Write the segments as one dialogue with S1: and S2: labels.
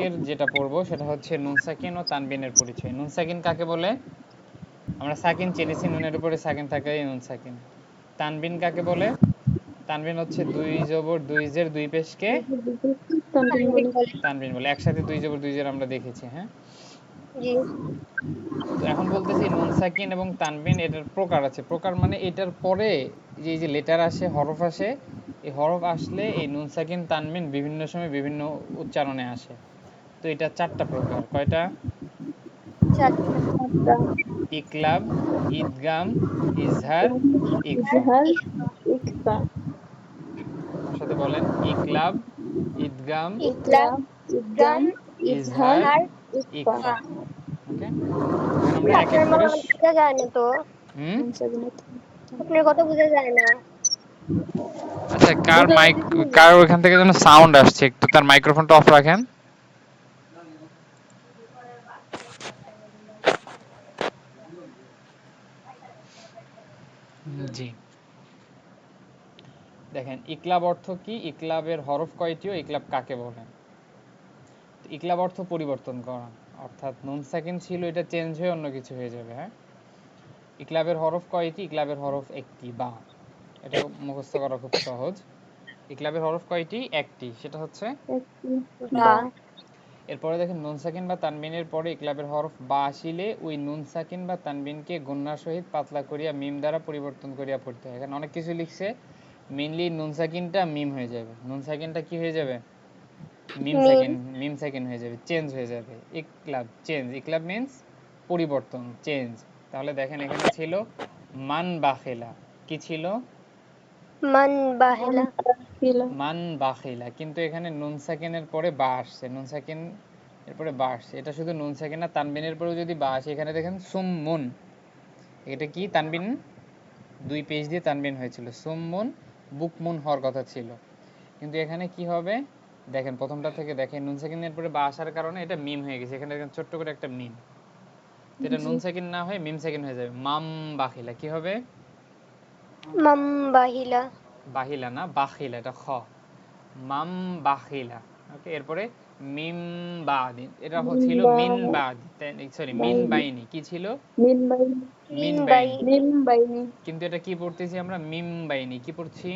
S1: আজকের যেটা পড়বো সেটা হচ্ছে নুন সাকিন ও তানবিনের পরিচয়। নুন সাকিন কাকে বলে? আমরা সাকিন চিনেছি, নুনের উপরে সাকিন থাকে নুন সাকিন। তানবিন কাকে বলে? তানবিন হচ্ছে দুই জবর দুই জের দুই পেশকে
S2: তানবিন বলে।
S1: তানবিন বলে। একসাথে দুই জবর দুই জের আমরা দেখেছি। হ্যাঁ,
S2: জি।
S1: তো এখন বলতেছি নুন সাকিন এবং তানবিন এটার প্রকার আছে। প্রকার মানে এটার পরে যে যে লেটার আসে, হরফ আসে, এই হরফ আসলে এই নুন সাকিন তানবিন বিভিন্ন সময় বিভিন্ন উচ্চারণে আসে। তো এটা 4টা প্রকার। কয়টা?
S2: চারটা।
S1: ইকলাব, ঈদগাম, ইজহার, ইখফা।
S2: ইজহার, ইখফা।
S1: আমার সাথে বলেন, ইকলাব, ঈদগাম,
S2: ইকলাব, ইদগাম, ইজহার,
S1: ইজহার,
S2: ইখফা।
S1: ইখফা। ওকে, এখন আমরা এক এক
S3: আপনার
S1: করে
S3: মনে হয় বোঝা যায় না তো। আপনার কথা বোঝা যায় না।
S1: আচ্ছা, কার ওখান থেকে যেন সাউন্ড আসছে, একটু তার মাইক্রোফোনটা অফ রাখেন। জি, দেখেন ইকলাব অর্থ কি, ইকলাবের হরফ কয়টি ও ইকলাব কাকে বলে? ইকলাব অর্থ পরিবর্তন করা, অর্থাৎ নুন সাকিন ছিল, এটা চেঞ্জ হয়ে অন্য কিছু হয়ে যাবে। হ্যাঁ, ইকলাবের হরফ কয়টি? ইকলাবের হরফ একটি, বা। এটা মুখস্থ করা খুব সহজ। ইকলাবের হরফ কয়টি? একটি, সেটা হচ্ছে
S2: বা।
S1: এরপরে দেখেন নুন সাকিন বা তানবিনের পরে ইকলাবের হরফ বা আসিলে ওই নুন সাকিন বা তানবিনকে গুন্নার সহিত পাতলা করিয়া মিম দ্বারা পরিবর্তন করিয়া পড়তে হয়। এখানে অনেক কিছু লিখছে, মেইনলি নুন সাকিনটা মিম হয়ে যাবে। নুন সাকিনটা কি হয়ে যাবে? মিম
S2: মিম।
S1: সাকিন, মিম সাকিন হয়ে যাবে, চেঞ্জ হয়ে যাবে। ইকলাব চেঞ্জ, ইকলাব মিন্স পরিবর্তন, চেঞ্জ। তাহলে দেখেন এখানে ছিল মান বাখিলা, কি ছিল?
S2: মান বাহিলা।
S1: মান বাখিলা, কিন্তু এখানে নুন সাকিনের পরে বা আসছে, নুন সাকিন এরপরে বা আসছে। এটা শুধু নুন সাকিন না, তানবিনের পরেও যদি বা আসে, এখানে দেখেন সুমমুন, এটা কি তানবিন, দুই পেজ দিয়ে তানবিন হয়েছিল। সুমমুন বুকমুন হওয়ার কথা ছিল, কিন্তু এখানে কি হবে দেখেন, প্রথমটা থেকে দেখেন নুন সাকিনের পরে বা আসার কারণে এটা মিম হয়ে গেছে। এখানে দেখেন ছোট্ট করে একটা মিম, তো এটা নুন সাকিন না হয়ে মিম সাকিন হয়ে যাবে। মাম বাখিলা কি হবে?
S2: মাম বাহিলা।
S1: বাহিলা না, বাখিলা, এটা খ। মাম বাখিলা। ওকে, এরপরে মিম বাদি, এটা ছিল মিন বাদি, সরি মিন বাইনি, কি ছিল?
S2: মিন বাইনি।
S1: মিন
S2: মিন
S1: বাইনি।
S2: মিন বাইনি।
S1: কিন্তু এটা কি পড়তেছি আমরা? মিম বাইনি। কি পড়ছি?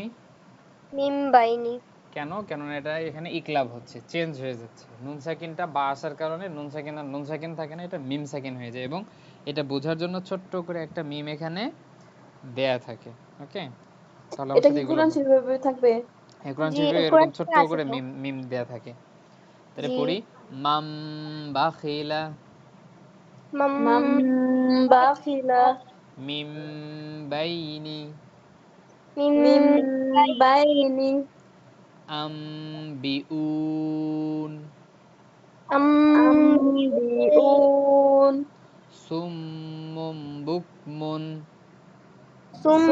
S2: মিম বাইনি।
S1: কেন? কেননা এটা এখানে ইকলাব হচ্ছে, চেঞ্জ হয়ে যাচ্ছে। নুন সাকিনটা বা আসার কারণে নুন সাকিন আর নুন সাকিন থাকে না, এটা মিম সাকিন হয়ে যায়। এবং এটা বোঝার জন্য ছোট্ট করে একটা মিম এখানে দেয়া থাকে। ওকে, তাহলে আমার
S2: এটা
S1: সাথে
S2: কি
S1: এগুলো
S2: কোরআন শরীফে থাকবে?
S1: কোরআন
S2: জি,
S1: শরীফে এরকম
S2: কোরআন
S1: ছোট্ট
S2: আছে
S1: করে
S2: তো।
S1: মিম মিম দেয়া থাকে। তাহলে
S2: জি।
S1: পড়ি, মাম বাখিলা,
S2: মাম বাখিলা।
S1: মিম বাইনি,
S2: মিম বাইনি।
S1: আম বিউন,
S2: আম
S3: আম
S2: বিউন।
S1: সুম্মুম বুকমুন,
S2: সুম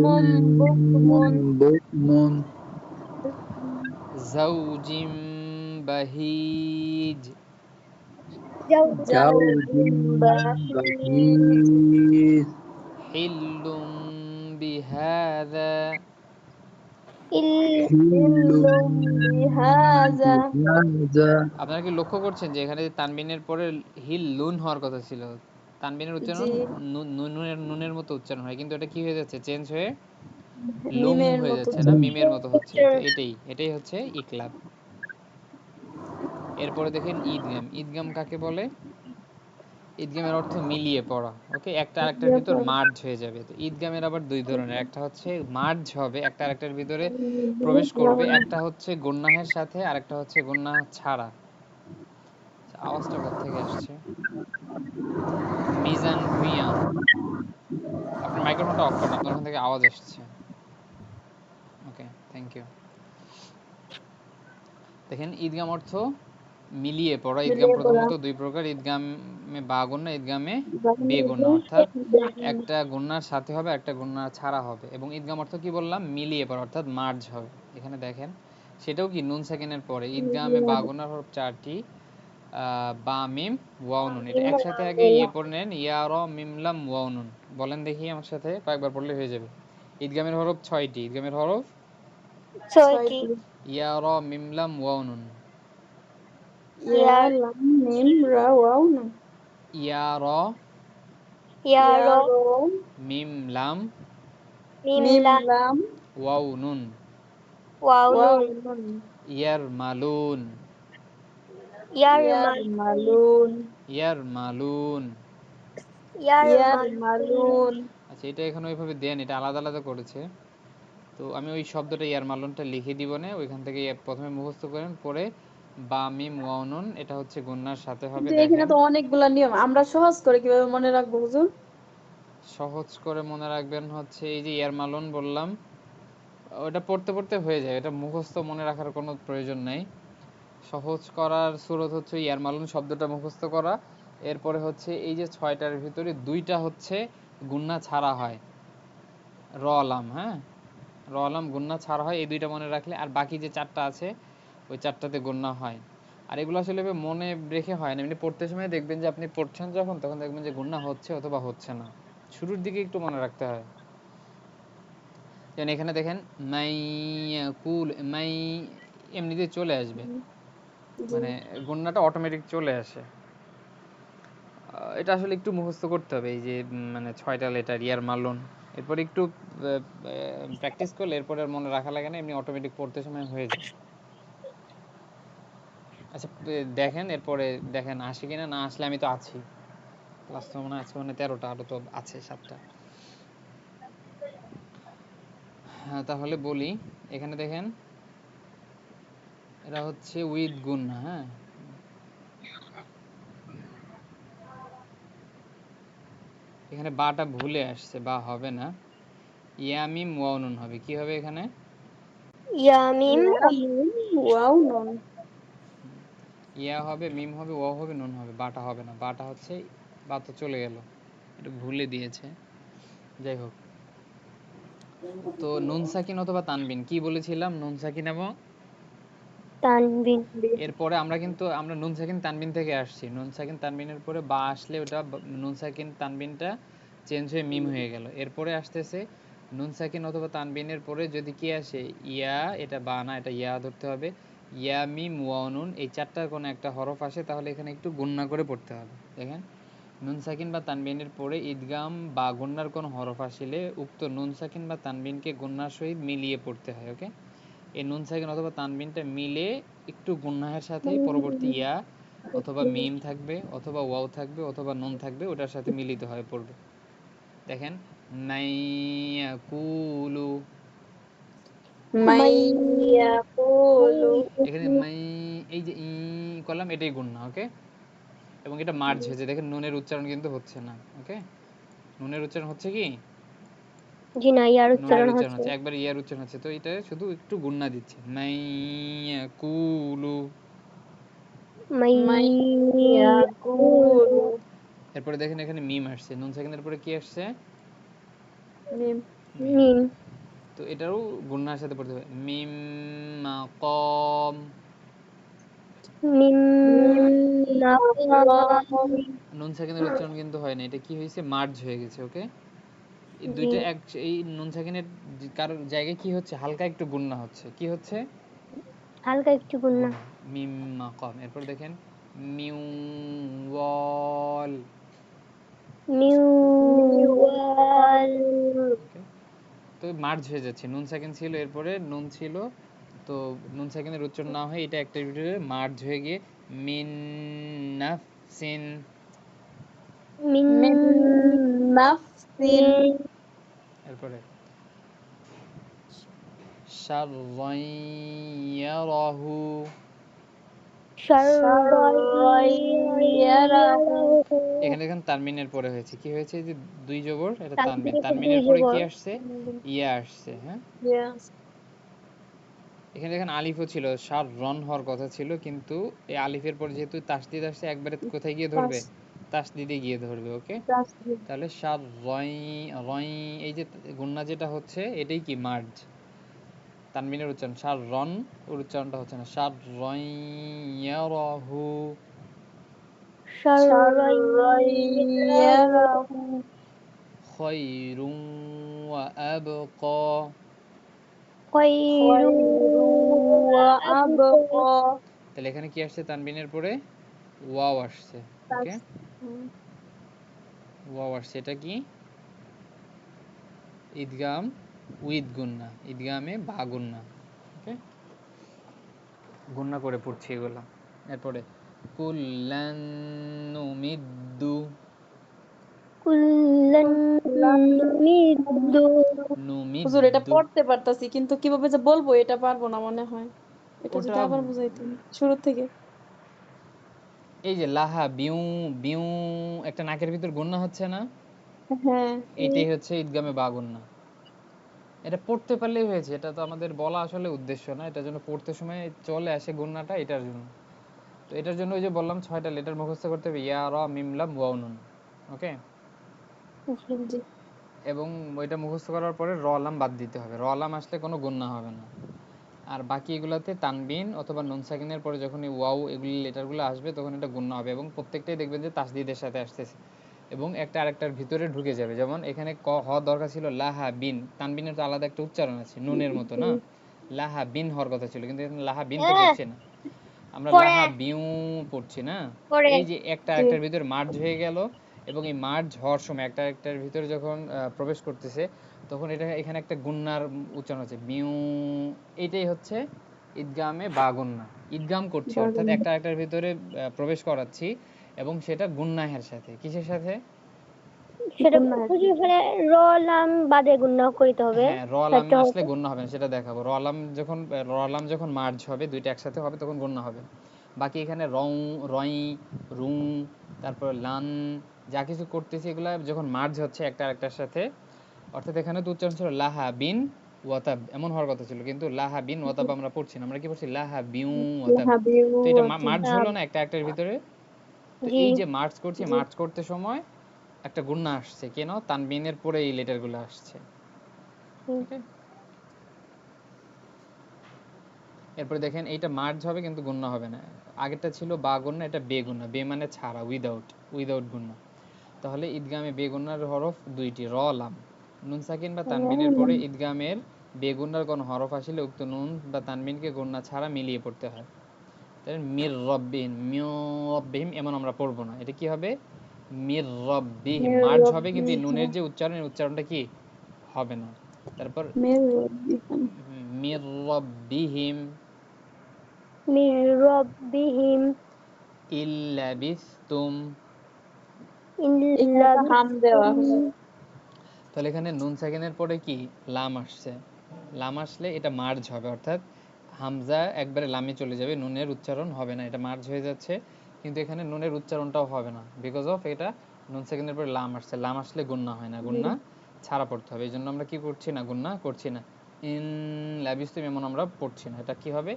S2: বুকমুন।
S4: বুকমুন,
S1: জাউজিম বাহিজ,
S4: জাওজুন
S2: জাউজুম বাহিজ।
S4: বাহির,
S1: হিল্লুম বিহাযা।
S4: হিল্লুম
S2: ইল্লুম বিহাজা।
S4: বিহাজা।
S1: আপনারা কি লক্ষ্য করছেন যে এখানে যে তানবিনের পরে হিল লুন হওয়ার কথা ছিল, তানবিনের
S2: জি।
S1: উচ্চারণ নুনের মতো উচ্চারণ হয়, কিন্তু এটা কি হয়ে যাচ্ছে? চেঞ্জ হয়ে লুম
S2: মিমের
S1: হয়ে
S2: মতো
S1: যাচ্ছে, না
S2: উচ্চারণ।
S1: মিমের মতো হচ্ছে। তো এটাই হচ্ছে ইকলাব। এরপরে দেখেন ঈদগাম। ঈদগাম কাকে বলে? ঈদগামের অর্থ মিলিয়ে পড়া। ওকে, একটা আরেকটার ভিতর মার্জ হয়ে যাবে। তো ঈদগামের আবার দুই ধরনের, একটা হচ্ছে মার্জ হবে, একটা আরেকটার ভিতরে প্রবেশ করবে। একটা হচ্ছে গুন্নাহের সাথে, আরেকটা হচ্ছে গুন্নাহ ছাড়া। আওয়াজটা কোত্থেকে আসছে? মিজান ভুঁইয়া, আপনার মাইক্রোফোনটা অফ করেন, আপনার ওখান থেকে আওয়াজ আসছে। ওকে, থ্যাংক ইউ। দেখেন ঈদগাম অর্থ মিলিয়ে পড়া। ঈদগাম
S2: মিলিয়ে পড়া।
S1: প্রধানত দুই প্রকার, ঈদগামে বা গুন্না, ঈদগামে বেগুন্না, অর্থাৎ একটা গুন্নার সাথে হবে, একটা গুন্নার ছাড়া হবে। এবং ঈদগাম অর্থ কি বললাম? মিলিয়ে পড়া, অর্থাৎ মার্জ হবে। এখানে দেখেন সেটাও কি নুন সেকেন্ডের পরে। ঈদগামে বা গুন্নার হরফ 4টি, বা মিম ওয়াও নুন। এটা একসাথে আগে পড়ে নেন, ইয়া র মিম লাম ওয়াও নুন। বলেন দেখি আমার সাথে, কয়েকবার পড়লে হয়ে যাবে। ঈদগামের হরফ 6টি, ঈদগামের হরফ
S2: 6টি।
S1: ইয়া র মিম লাম ওয়াও নুন।
S2: ইয়া লাম মিম রা ওয়াও নুন
S1: ইয়া র
S3: ইয়া
S2: ইয়া
S3: র
S2: র
S1: মিম লাম
S3: মিম
S2: মিম
S3: লা
S2: লাম
S1: ওয়াও নুন
S3: ওয়াও
S2: ওয়াও
S3: নুন
S2: নুন
S1: ইয়ার মালুন
S2: ইয়ার
S3: ইয়ারমাল
S2: মালুন
S1: ইয়ার মালুন।
S2: ইয়ার
S3: ইয়ারমাল
S2: মালুন
S1: আচ্ছা, এটা এখানে ওইভাবে দেন, এটা আলাদা আলাদা করেছে। তো আমি ওই শব্দটা ইয়ার মালুনটা লিখে দিব না, ওইখান থেকে প্রথমে মুখস্থ করেন, পরে বা মিম ওয়াও নুন, এটা হচ্ছে গুন্নার সাথে হবে।
S2: কিন্তু এখানে
S1: দেখেন
S2: তো অনেকগুলা নিয়ম, আমরা সহজ করে কিভাবে মনে রাখবো হুজুর?
S1: সহজ করে মনে রাখবেন হচ্ছে এই যে ইয়ার মালুন বললাম, ওটা পড়তে পড়তে হয়ে যায়, এটা মুখস্থ মনে রাখার কোনো প্রয়োজন নাই। সহজ করার সুরত হচ্ছে ইয়ার মালুন শব্দটা মুখস্থ করা, এরপরে হচ্ছে এই যে 6টার ভিতরে 2টা হচ্ছে গুন্না ছাড়া হয়, র লাম, হ্যাঁ র লাম গুন্না ছাড়া হয়, এই 2টা মনে রাখলে, আর বাকি যে 4টা আছে ওই 4টাতে গুন্না হয়। আর এগুলো আসলে মনে রেখে হয় না, এমনি পড়তে সময় দেখবেন যে আপনি পড়ছেন যখন, তখন দেখবেন যে গুন্না হচ্ছে অথবা হচ্ছে না, শুরুর দিকে একটু মনে রাখতে হয়। যেমন এখানে দেখেন মাই কুল, মাই এমনিতে চলে আসবে,
S2: জি
S1: মানে গুন্নাটা অটোমেটিক চলে আসে। এটা আসলে একটু মুখস্থ করতে হবে, এই যে মানে 6টা লেটার ইয়ার মালুন, এরপর একটু প্র্যাকটিস করলে এরপরে আর মনে রাখা লাগে না, এমনি অটোমেটিক পড়তে সময় হয়ে যায়। আচ্ছা, দেখেন এরপরে, দেখেন আসে কিনা, না আসলে আমি তো আছি, ক্লাস তো মনে হয় আজকে মানে 13টা, আরও তো আছে 7টা। হ্যাঁ, তাহলে বলি, এখানে দেখেন এটা হচ্ছে উইথ গুন্না, হ্যাঁ এখানে বাটা ভুলে আসছে, বা হবে না, ইয়ামিম ওয়াউনুন হবে, কি হবে এখানে?
S3: ইয়ামিম
S2: ইয়া মিম ওয়াও নুন
S1: ইয়া হবে, মিম হবে, ওয়াও হবে, নুন হবে, বাটা হবে না, বাটা হচ্ছে, বা তো চলে গেল, এটা ভুলে দিয়েছে, যাই হোক। তো নুন সাকিন অথবা তানবিন কি বলেছিলাম, নুন সাকিন এবং
S3: তানবিন
S1: এরপরে আমরা নুন সাকিন তানবিন থেকে আসছি, নুন সাকিন তানবিনের পরে বা আসলে ওটা নুন সাকিন তানবিনটা চেঞ্জ হয়ে মিম হয়ে গেল। এরপরে আসতেছে নুন সাকিন অথবা তানবিনের পরে যদি কি আসে, ইয়া, এটা বা না, এটা ইয়া ধরতে হবে, ইয়া মিম ওয়াও নুন, এই 4টার কোনো একটা হরফ আসে, তাহলে এখানে একটু গুন্না করে পড়তে হবে। দেখেন নুন সাকিন বা তানবিনের পরে ঈদগাম বা গুন্নার কোনো হরফ আসলে উক্ত নুন সাকিন বা তানবিনকে গুন্নার সহিত মিলিয়ে পড়তে হয়। ওকে, এই নুন সাকিন অথবা তানবিনটা মিলে একটু গুন্নাহের সাথেই পরবর্তী ইয়া অথবা মিম থাকবে, অথবা ওয়াও থাকবে, অথবা নুন থাকবে, ওটার সাথে মিলিত হয়ে পড়বে। দেখেন মাইয়াকুলু,
S3: মাই
S2: মাইয়াকুলু
S1: এখানে মাই, এই যে ই করলাম, এটাই গুন্না। ওকে, এবং এটা মার্জ হয়েছে, দেখেন নুনের উচ্চারণ কিন্তু হচ্ছে না। ওকে, নুনের উচ্চারণ হচ্ছে কি,
S3: জি না, ইয়ার
S1: নুনের
S3: উচ্চারণ
S1: উচ্চারণ
S3: হচ্ছে
S1: হচ্ছে, একবার ইয়ার উচ্চারণ হচ্ছে, তো এটা শুধু একটু গুন্না দিচ্ছে, মাইয়াকুলু।
S3: মাই
S2: মাইয়াকুলু
S1: এরপরে দেখেন এখানে মিম আসছে, নুন সেকেন্ডের পরে কি আসছে,
S2: মিম
S1: মিম।
S3: মিম
S1: তো এটাও গুন্নার সাথে পড়তে হবে, মিম মাকম,
S3: মিম
S2: মিম
S3: মাকাম
S1: নুন সেকেন্ডের উচ্চারণ কিন্তু হয় না, এটা কি হয়েছে, মার্জ হয়ে গেছে। ওকে, এই
S3: জি
S1: দুইটা এই নুন সেকেন্ডের কারোর জায়গায় কি হচ্ছে, হালকা একটু গুন্না হচ্ছে, কি হচ্ছে,
S3: হালকা একটু গুন্না
S1: গুন্না, মিম মাকম। এরপর দেখেন মিউ ওয়াল,
S3: মিউয়াল
S1: ওকে, তো মার্জ হয়ে যাচ্ছে, নুন সেকেন্ড ছিল, এরপরে নুন ছিল, তো নুন সেকেন্ডের উচ্চারণ না হয়ে এটা একটা ভিতরে মার্জ হয়ে গিয়ে মিন নাফসিন,
S3: মিন
S2: মিন নাফসিন
S1: এরপরে শাররান ইয়ারাহু,
S2: শাররাইয়ারাহু
S1: এখানে দেখেন তানবিনের পরে হয়েছে, কি হয়েছে, এই যে 2 জবর, এটা তানবিন,
S3: তানবিনের পর দুই
S1: তানবিনের পরে কি
S3: জবর
S1: আসছে, ইয়া আসছে। হ্যাঁ,
S2: ইয়েস
S1: এখানে দেখেন আলিফও ছিল, শার রন হওয়ার কথা ছিল, কিন্তু এই আলিফের পর যেহেতু তাসদিদ আসছে, একবারে কোথায় গিয়ে ধরবে, তাসদিদে গিয়ে ধরবে। ওকে,
S2: তাসদিদ
S1: তাহলে শার রই, রই, এই যে গুন্না যেটা হচ্ছে, এটাই কি মার্জ, তানবিনের উচ্চারণ, শার রন ওর উচ্চারণটা হচ্ছে না, শার রই ইয়ারাহু
S3: শাররাইয়ারাহু
S2: শাররাইয়ারাহু
S1: খায়রুন ওয়া আবকা,
S3: খায়রু
S2: খায়রু ওয়া
S3: আবকা
S2: আবকা
S1: তাহলে এখানে কি আসছে তানবিনের পরে ওয়াও আসছে, ওকে
S2: হুম,
S1: ওয়াও আসছে, এটা কি ঈদগাম উইথ গুন্না, ঈদগামে বা গুন্না, ওকে গুন্না করে পড়ছি এগুলো। এরপরে কুল্লান নুমিদ্দু,
S3: কুল্লান নুমিদ্দু
S2: হুজুর এটা
S1: নুমিদ্দু
S2: পড়তে পারতাছি কিন্তু কিভাবে যে বলবো এটা পারবো না মনে হয়। এটা যদি
S1: ওটা
S2: আবার বুঝাইতেন শুরু থেকে।
S1: এই যে লাহা বিউ বিউ একটা নাকের ভিতর গুন্না হচ্ছে না,
S2: হ্যাঁ
S1: এটাই হচ্ছে ঈদগামে বা গুন্না। এটা পড়তে পারলেই হয়েছে, এটা তো আমাদের বলা আসলে উদ্দেশ্য না, এটার জন্য পড়তে সময় চলে আসে গুন্নাটা, এটার জন্য। তো এটার জন্য ওই যে বললাম 6টা লেটার মুখস্থ করতে হবে, ইয়া র মিম লাম ওয়াও নুন, ওকে
S3: জি
S2: জি
S1: এবং ওইটা মুখস্থ করার পরে র লাম বাদ দিতে হবে, র লাম আসলে কোনো গুন্না হবে না। আর বাকি এগুলাতে তানবিন অথবা নুন সাকিনের পরে যখন এই ওয়াও এগুলি লেটারগুলো আসবে তখন এটা গুন্না হবে, এবং প্রত্যেকটাই দেখবেন যে তাসদিদের সাথে আসতেছে এবং একটা আরেকটার ভিতরে ঢুকে যাবে। যেমন এখানে ক হ দরকার ছিল লাহা বিন, তানবিনের তো আলাদা একটা উচ্চারণ আছে নুনের মতো না, লাহা বিন হওয়ার কথা ছিল, কিন্তু এখানে লাহা বিন তো পড়ছে না, আমরা
S3: পরে
S1: লাহা বিউ পড়ছি না।
S3: পরে
S1: এই যে একটা
S2: জি
S1: আরেকটার ভিতরে মার্জ হয়ে গেল, এবং এই মার্জ হওয়ার সময় একটা আরেকটার ভিতরে যখন প্রবেশ করতেছে তখন এটা এখানে একটা গুন্নার উচ্চারণ হচ্ছে বিউ, এইটাই হচ্ছে ঈদগামে বা গুন্না, ঈদগাম করছি অর্থাৎ
S2: বাগুন
S1: একটা আরেকটার ভিতরে প্রবেশ করাচ্ছি, এবং সেটা গুন্নাহের সাথে, কিসের সাথে,
S3: সেটা
S2: গুন্না
S3: বুঝে ফেলে র লাম বাদে গুণনা করিতে হবে।
S1: হ্যাঁ র লাম
S3: চারটে
S1: আসলে
S3: হবে।
S1: গুন্না হবে না, সেটা দেখাবো। র লাম যখন মার্জ হবে দুইটা একসাথে হবে তখন গুন্না হবে। বাকি এখানে রং রই রুং তারপর লান যা কিছু করতেছি এগুলা যখন মার্জ হচ্ছে একটা আরেকটার সাথে, অর্থাৎ এখানে তো উচ্চারণ ছিল লাহা বিন ওয়াতাব এমন হওয়ার কথা ছিল, কিন্তু লাহা বিন ওয়াতাব আমরা পড়ছি না, আমরা কি পড়ছি লাহা বিউ ওয়াতাব।
S2: হাবিবু
S1: তো এটা
S2: আতি
S1: মার্জ হলো না একটা একটার ভিতরে। তো
S3: জি
S1: এই যে মার্জ করছি,
S2: জি
S1: মার্জ করতে সময় একটা গুন্না আসছে, কেন তানবিনের পরে এই লেটারগুলো আসছে, ওকে এরপরে দেখেন এইটা মার্জ হবে কিন্তু গুণনা হবে না, আগেরটা ছিল বা গুণনা, এটা বে গুণনা, বে মানে ছাড়া, উইদাউট, উইদাউট গুণনা। তাহলে ঈদগামে বেগুনার হরফ দুইটি, র লাম। নুন সাকিন বা তানবিনের পরে ঈদগামের বেগুনার কোন হরফ আসলে উক্ত নুন বা তানবিনকে গুণনা ছাড়া মিলিয়ে পড়তে হয়। তাহলে মির রব্বিহিম, মির রব্বিহিম এমন আমরা পড়বো না, এটা কি হবে মির রব্বিহিম,
S2: মের
S1: মার্জ হবে কিন্তু এই
S2: রব্বিহি
S1: নুনের যে উচ্চারণ এই উচ্চারণটা কি হবে না। তারপর
S2: মের রব্বিহি
S1: মির রব্বিহিম
S3: মির রব্বিহিম
S1: ইল্লা বিস্তুম।
S2: এখানে
S3: ইল্লা
S2: একটা হাম দেওয়া
S3: বিস্তুম
S2: হুজুর।
S1: তাহলে এখানে নুন সাকিনের পরে কি লাম আসছে, লাম আসলে এটা মার্জ হবে, অর্থাৎ হামজা একবারে লামে চলে যাবে, নুনের উচ্চারণ হবে না, এটা মার্জ হয়ে যাচ্ছে। কিন্তু এখানে নুনের উচ্চারণটাও হবে না, বিকজ অফ এটা নুন সাকিনের পরে লাম আসছে, লাম আসলে গুন্না হয় না,
S2: জি
S1: গুন্না ছাড়া পড়তে হবে, এই জন্য আমরা কি করছি না, গুন্না করছি না। ইন লাবিস্তুম এমন আমরা পড়ছি না, এটা কি হবে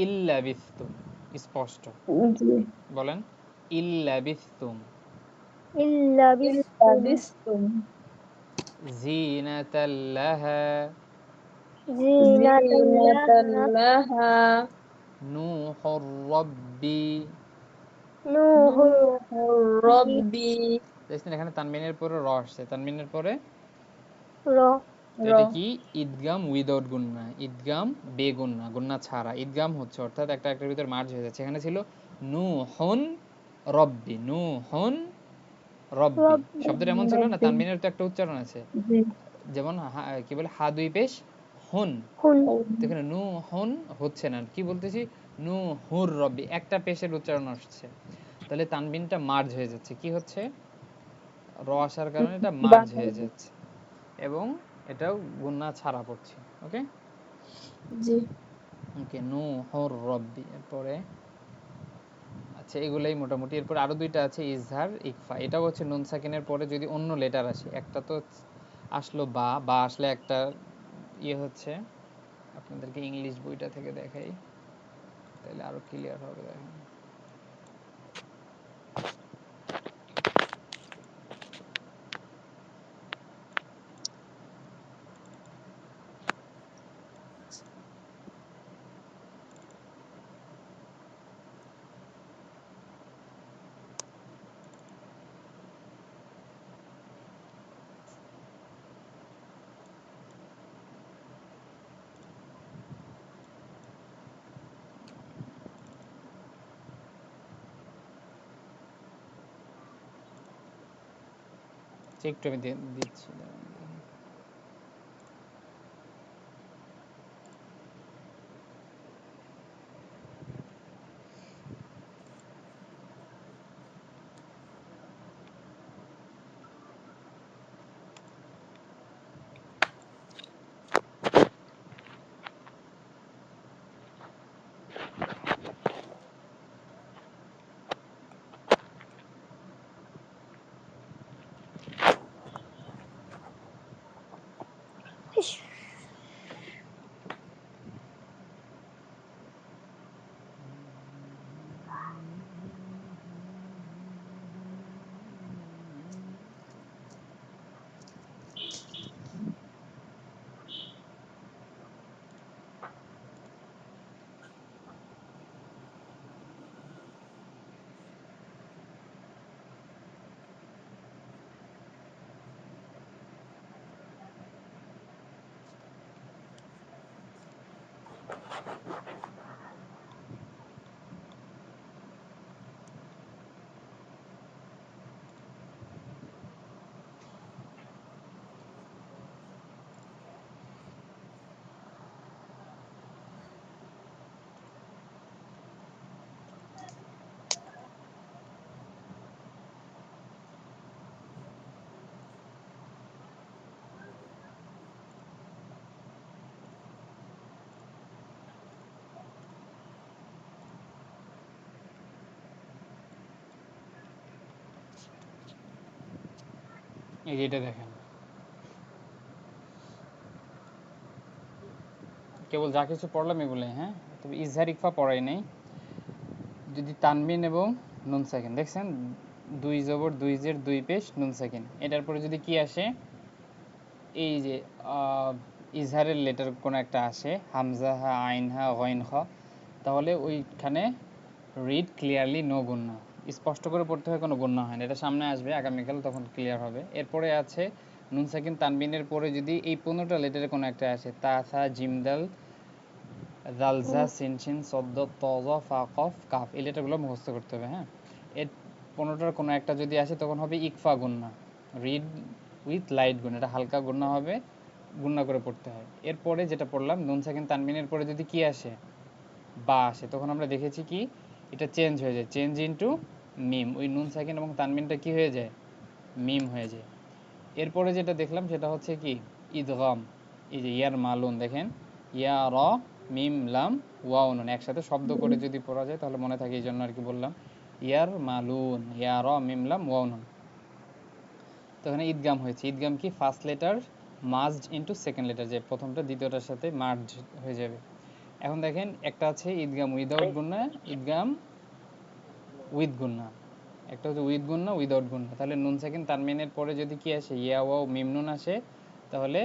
S1: ইল্লা বিস্তুম, স্পষ্ট
S2: জি
S1: বলেন ইল্লা বিস্তুম
S3: ইল্লা
S2: ইল্লা
S3: বিস্তুম
S2: বিস্তুম
S1: জিনাতাল্লাহা
S3: জিনাতাল্লাহ
S2: জিনাতাল্লাহা
S1: নূহুর রব্বি।
S3: নূহুর
S2: নূহুর
S3: রব্বি
S2: রব্বি
S1: দেখছেন এখানে তানবিনের পরে র আসছে, তানবিনের পরে,
S3: র
S1: তো
S2: র
S1: এটা কি ঈদগাম উইদাউট গুন্না, ঈদগাম বেগুন্না, গুন্না ছাড়া ঈদগাম হচ্ছে, অর্থাৎ একটা একটার ভিতর মার্জ হয়ে যাচ্ছে। এখানে ছিল নূহুন রব্বি, নূহুন রব্বি,
S3: রব্বি
S1: শব্দটা এমন ছিল না,
S2: রব্বি
S1: তানবিনের তো একটা উচ্চারণ আছে,
S2: জি
S1: যেমন কি বলে হা দুই পেশ হুন,
S3: হুন
S1: তো এখানে নু হুন হচ্ছে না, কি বলতেছি নু হুর রব্বি, একটা পেশের উচ্চারণ আসছে, তাহলে তানবিনটা মার্জ হয়ে যাচ্ছে, কি হচ্ছে র আসার কারণে এটা মার্জ
S2: বানান
S1: হয়ে যাচ্ছে, এবং এটাও গুন্না ছাড়া পড়ছে, ওকে
S2: জি
S1: ওকে নু হুর রব্বি। এরপরে আচ্ছা এগুলাই মোটামুটি, এরপর আরো দুইটা আছে ইজহার ইকফা, এটাও হচ্ছে নুন সাকিনের পরে যদি অন্য লেটার আসে, একটা তো আসলো বা, বা আসলে একটা ইয়ে হচ্ছে, আপনাদেরকে ইংলিশ বইটা থেকে দেখাই তাহলে আরো ক্লিয়ার হবে, দেখেন একটু আমি দিচ্ছি দাঁড়ান, দেখি।
S3: ইস,
S1: এই যে এটা দেখেন, কেবল যা কিছু পড়লাম এগুলোই, হ্যাঁ, তবে ইজহার ইকফা পড়াই নাই। যদি তানবিন এবং নুন সাকিন দেখছেন, দুই জবর দুই জের দুই পেশ নুন সাকিন, এটার পরে যদি কি আসে, এই যে ইজহারের লেটার কোনো একটা আসে, হামজা হা, আইন হা, গইন খ, তাহলে ওইখানে রিড ক্লিয়ারলি নো গুন্না, স্পষ্ট করে পড়তে হয়, কোনো গুন্না হয় না। এটা সামনে আসবে আগামীকাল, তখন ক্লিয়ার হবে। এরপরে আছে নুন সাকিন তানবিনের পরে যদি এই 15টা লেটারে কোনো একটা আসে, তা সা জিম দাল জাল জা সিন শিন সদ্দ ত জ ফা কফ কাফ, এই লেটারগুলো মুখস্থ করতে হবে, হ্যাঁ। এর 15টার কোনো একটা যদি আসে তখন হবে ইকফা গুন্না, রিড উইথ লাইট গুণ, এটা হালকা গুন্না হবে, গুন্না করে পড়তে হয়। এরপরে যেটা পড়লাম নুন সাকিন তানবিনের পরে যদি কি আসে, বা আসে, তখন আমরা দেখেছি কি এটা চেঞ্জ হয়ে যায়, চেঞ্জ ইনটু মিম, ওই নুন সাকিন এবং তানবিনটা কি হয়ে যায়, মিম হয়ে যায়। এরপরে যেটা দেখলাম সেটা হচ্ছে কি ইদগাম, এই যে ইয়ার মালুন দেখেন, ইয়া র মিম লাম ওয়াও নুন, একসাথে শব্দ করে যদি পড়া যায় তাহলে মনে থাকে, এই জন্য আর কি বললাম ইয়ার মালুন, ইয়া র মিম লাম ওয়াও নুন। তো এখানে ঈদগাম হয়েছে, ঈদগাম কি first letter merged into second letter, যে প্রথমটা দ্বিতীয়টার সাথে মার্জ হয়ে যাবে। এখন দেখেন একটা আছে ঈদগাম উইদাউট গুন্না, ঈদগাম উইথ গুন্না, একটা হচ্ছে উইথ গুন্না উইদাউট গুন্না। তাহলে নুন সাকিন তানমিনের পরে যদি কি আসে, ইয়া ওয়াও মিম নুন আসে, তাহলে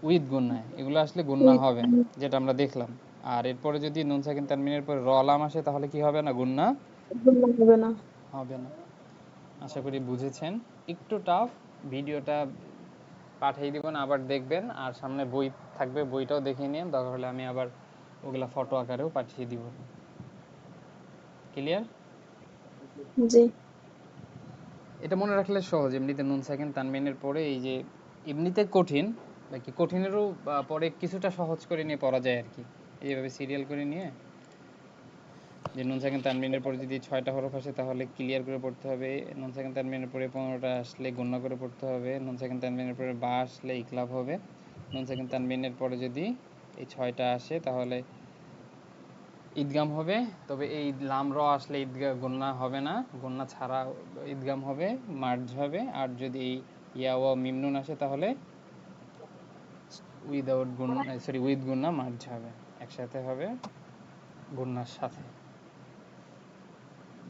S1: উইথ গুন্না, এগুলো আসলে গুন্না হবে, যেটা আমরা দেখলাম। আর এরপরে যদি নুন সাকিন তানমিনের পরে র লাম আসে, তাহলে কি হবে না, গুন্না
S2: গুণা হবে না।
S1: হবে না। আশা করি বুঝেছেন। একটু টাফ, ভিডিওটা পাঠিয়ে দিবেন, আবার দেখবেন, আর সামনে বই থাকবে, বইটাও দেখে নিন, দরকার হলে আমি আবার ওগুলা ফটো আকারেও পাঠিয়ে দিব। ক্লিয়ার?
S2: জি।
S1: এটা মনে রাখলে সহজ, এমনিতে নুন সাকিন তানবিনের পরে এই যে এমনিতে কঠিন, বাকি কঠিনেরও পরে কিছুটা সহজ করে নিয়ে পড়া যায় আর কি, এইভাবে সিরিয়াল করে নিয়ে, যে নুন সাকিন তানবিনের পরে যদি 6টা হরফ আসে তাহলে ক্লিয়ার করে পড়তে হবে, নুন সাকিন তানবিনের পরে 15টা আসলে গণ্য করে পড়তে হবে, নুন সাকিন তানবিনের পরে বা আসলে ইকলাব হবে, নুন সাকিন তানবিনের পরে যদি এই 6টা আসে তাহলে ঈদগাম হবে, তবে এই লাম র আসলে গুন্না হবে না, গুন্না ছাড়া ঈদগাম হবে, মার্জ হবে। আর যদি এই ইয়া ওয়া মিম নুন আসে তাহলে উইদাউট গুন্না, সরি উইথ গুন্না মার্জ হবে, একসাথে হবে গুন্নার সাথে।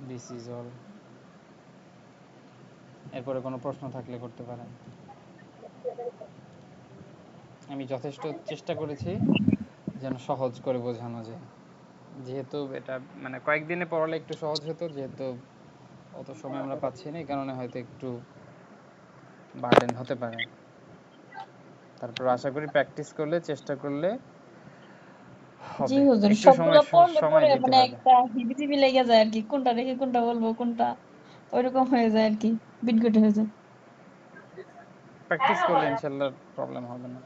S1: This is all. এরপরে কোনো প্রশ্ন থাকলে করতে পারেন। আমি যথেষ্ট চেষ্টা করেছি যেন সহজ করে বোঝানো যায়, যেহেতু এটা মানে কয়েকদিনে পড়ালে একটু সহজ হতো, যেহেতু অত সময় আমরা পাচ্ছি না, এই কারণে হয়তো একটু বার্ডেন হতে পারে। তারপর আশা করি প্র্যাকটিস করলে, চেষ্টা করলে
S2: জি
S1: হবে,
S2: হুজুর,
S1: একটু
S2: সবগুলা পড়লে
S1: সময়
S2: পরে
S1: দিতে
S2: মানে
S1: হবে।
S2: একটা হিবিজিবি লেগে যায় আর কি, কোনটা রেখে কোনটা বলবো, কোনটা ওইরকম হয়ে যায় আর কি, বিটগুটি হয়ে যায়।
S1: প্র্যাকটিস করলে ইনশাআল্লাহ প্রবলেম হবে না।